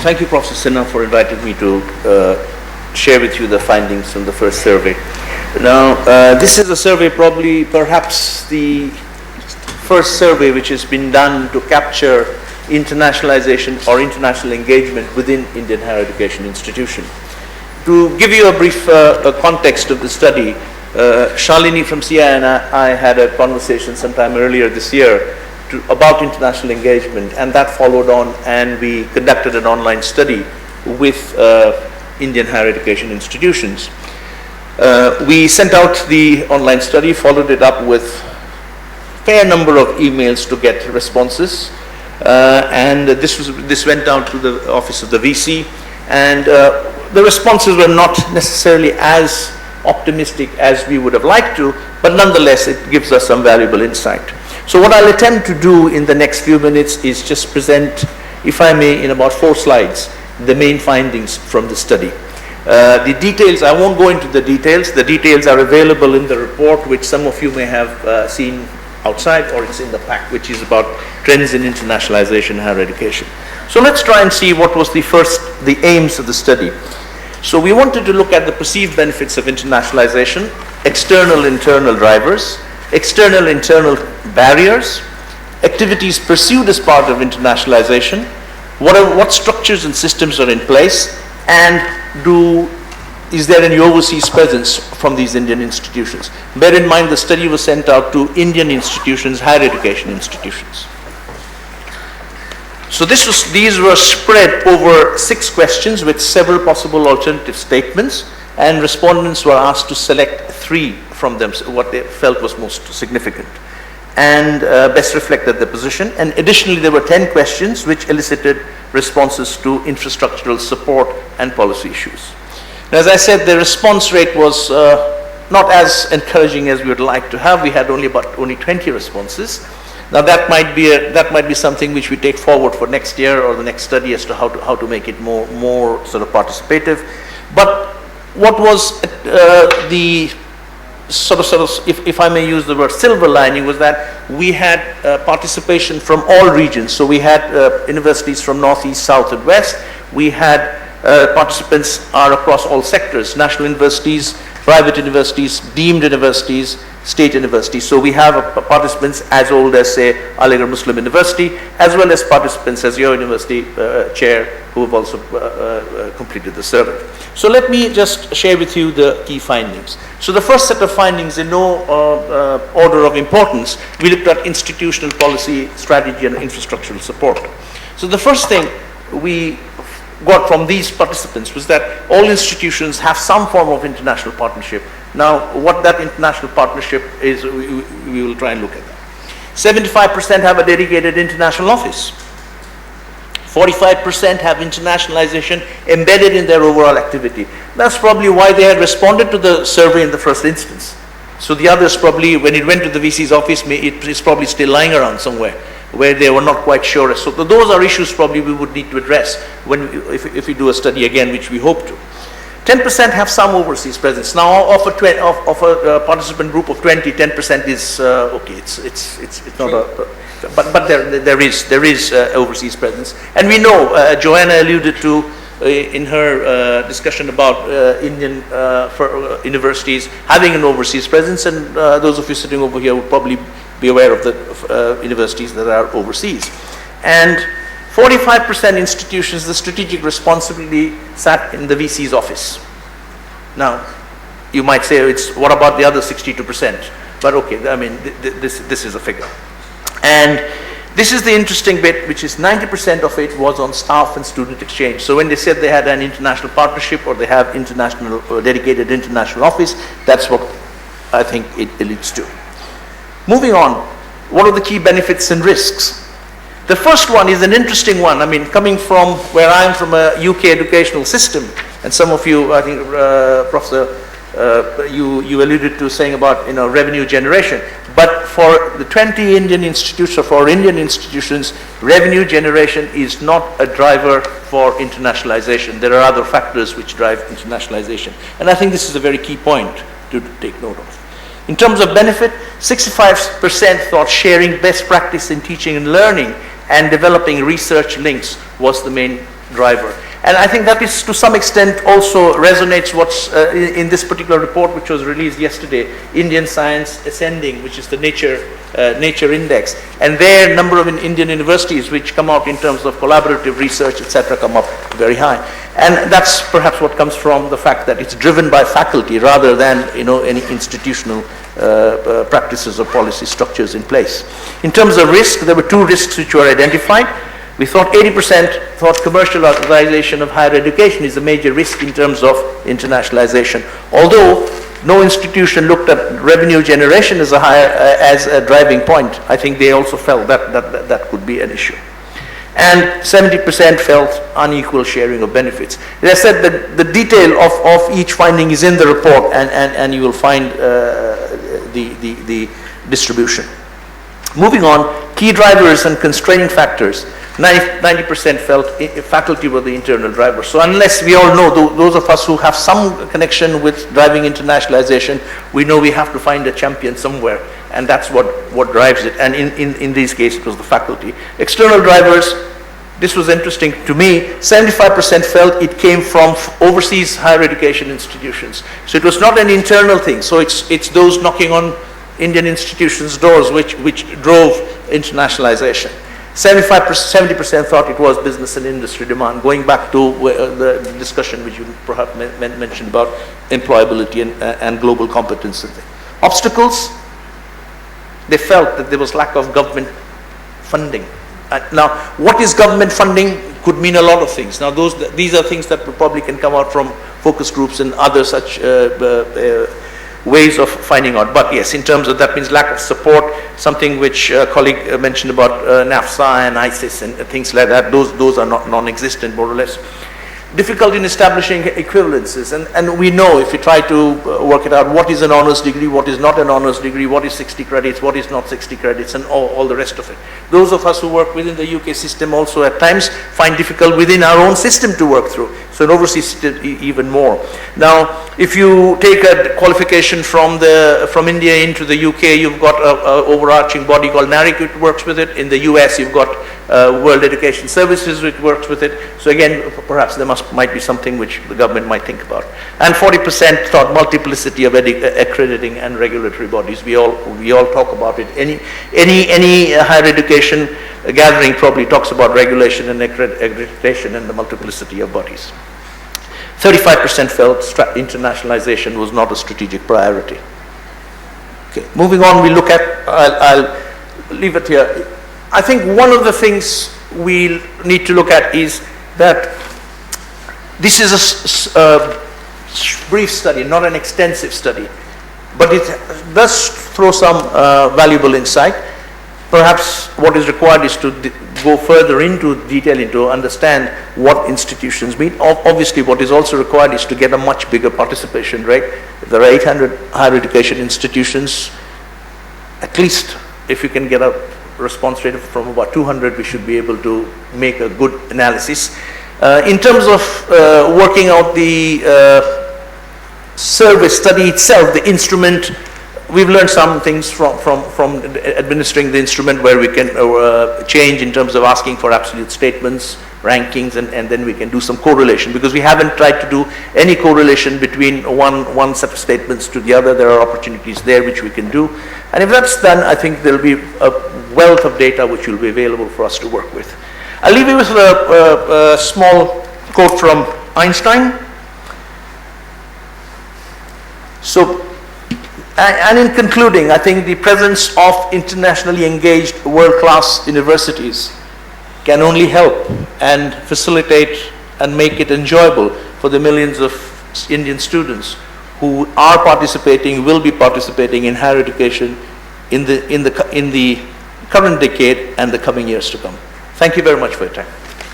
Thank you, Professor Sinha, for inviting me to share with you the findings from the first survey. Now, this is a survey, perhaps the first survey which has been done to capture internationalization or international engagement within Indian higher education institution. To give you a brief context of the study, Shalini from CI and I had a conversation sometime earlier this year about international engagement, and that followed on, and we conducted an online study with Indian higher education institutions. We sent out the online study, followed it up with a fair number of emails to get responses, and this went down to the office of the VC, and the responses were not necessarily as optimistic as we would have liked to, but nonetheless it gives us some valuable insight. So what I'll attempt to do in the next few minutes is just present, if I may, in about 4 slides, the main findings from the study. The details, I won't go into the details. The details are available in the report, which some of you may have seen outside, or it's in the pack, which is about trends in internationalization in higher education. So let's try and see what was the aims of the study. So we wanted to look at the perceived benefits of internationalization, external, internal drivers, external, internal barriers, activities pursued as part of internationalization, what structures and systems are in place, and is there any overseas presence from these Indian institutions? Bear in mind the study was sent out to Indian institutions, higher education institutions. So these were spread over 6 questions with several possible alternative statements, and respondents were asked to select 3 from them, what they felt was most significant and best reflected their position. And additionally, there were 10 questions which elicited responses to infrastructural support and policy issues. Now, as I said, the response rate was not as encouraging as we would like to have. We had only 20 responses. Now that might be something which we take forward for next year or the next study as to how to make it more sort of participative. But what was the sort of if I may use the word silver lining was that we had participation from all regions. So we had universities from Northeast, South and West. We had participants are across all sectors, national universities, private universities, deemed universities, state universities. So we have participants as old as, say, Aligarh Muslim University, as well as participants as your university chair who have also completed the survey. So let me just share with you the key findings. So the first set of findings, in no order of importance, we looked at institutional policy, strategy and infrastructural support. So the first thing we got from these participants was that all institutions have some form of international partnership. Now, what that international partnership is, we will try and look at that. 75% have a dedicated international office. 45% have internationalization embedded in their overall activity. That's probably why they had responded to the survey in the first instance. So the others probably, when it went to the VC's office, it is probably still lying around somewhere where they were not quite sure. So those are issues probably we would need to address if we do a study again, which we hope to. 10% have some overseas presence. Now, of a participant group of 20, 10% is okay. It's not a, but there is overseas presence, and we know Joanna alluded to in her discussion about Indian universities having an overseas presence, and those of you sitting over here would probably be aware of the universities that are overseas. And 45% institutions, the strategic responsibility sat in the VC's office. Now, you might say, what about the other 62%? But okay, I mean, this is a figure. And this is the interesting bit, which is 90% of it was on staff and student exchange. So when they said they had an international partnership or they have international dedicated international office, that's what I think it leads to. Moving on, what are the key benefits and risks? The first one is an interesting one. I mean, coming from where I am, from a UK educational system, and some of you, I think, Professor, you alluded to saying about revenue generation. But for the 20 Indian institutions, or for Indian institutions, revenue generation is not a driver for internationalization. There are other factors which drive internationalization, and I think this is a very key point to take note of. In terms of benefit, 65% thought sharing best practice in teaching and learning and developing research links was the main driver. And I think that is to some extent also resonates what's in this particular report, which was released yesterday, Indian Science Ascending, which is the Nature Index. And there, number of Indian universities which come out in terms of collaborative research, etc., come up very high. And that's perhaps what comes from the fact that it's driven by faculty rather than, you know, any institutional practices or policy structures in place. In terms of risk, there were 2 risks which were identified. We thought 80% thought commercialization of higher education is a major risk in terms of internationalization. Although no institution looked at revenue generation as a driving point, I think they also felt that could be an issue. And 70% felt unequal sharing of benefits. As I said, the detail of each finding is in the report, and you will find the distribution. Moving on, key drivers and constraining factors. 90% felt faculty were the internal drivers. So unless we all know, those of us who have some connection with driving internationalization, we know we have to find a champion somewhere, and that's what drives it. And in these cases, it was the faculty. External drivers, this was interesting to me, 75% felt it came from overseas higher education institutions. So it was not an internal thing. So it's those knocking on Indian institutions' doors which drove internationalization. 70% thought it was business and industry demand, going back to the discussion which you perhaps mentioned about employability and global competence. Obstacles, they felt that there was lack of government funding. Now, what is government funding could mean a lot of things. Now, these are things that probably can come out from focus groups and other such ways of finding out. But yes, in terms of that means lack of support, something which a colleague mentioned about NAFSA and ISIS and things like that, those are not non-existent more or less. Difficult in establishing equivalences, and we know if you try to work it out, what is an honors degree, what is not an honors degree, what is 60 credits, what is not 60 credits, and all the rest of it. Those of us who work within the UK system also at times find difficult within our own system to work through. So in overseas system even more. Now, if you take a qualification from India into the UK, you've got an overarching body called NARIC which works with it. In the US, you've got World Education Services which works with it. So again, perhaps there might be something which the government might think about. And 40% thought multiplicity of accrediting and regulatory bodies. We all talk about it. Any higher education gathering probably talks about regulation and accreditation and the multiplicity of bodies. 35% felt internationalization was not a strategic priority. Okay, moving on, we look at, I'll leave it here. I think one of the things we need to look at is that this is a brief study, not an extensive study, but it does throw some valuable insight. Perhaps what is required is to go further into detail, into understand what institutions mean. Obviously, what is also required is to get a much bigger participation rate. If there are 800 higher education institutions, at least if you can get a response rate from about 200, we should be able to make a good analysis. In terms of working out the survey study itself, the instrument, we've learned some things from administering the instrument where we can change in terms of asking for absolute statements, rankings, and then we can do some correlation, because we haven't tried to do any correlation between one set of statements to the other. There are opportunities there which we can do. And if that's done, I think there'll be a wealth of data which will be available for us to work with. I'll leave you with a small quote from Einstein. So, and in concluding, I think the presence of internationally engaged world-class universities can only help and facilitate and make it enjoyable for the millions of Indian students who are participating, will be participating in higher education in the current decade and the coming years to come. Thank you very much for your time.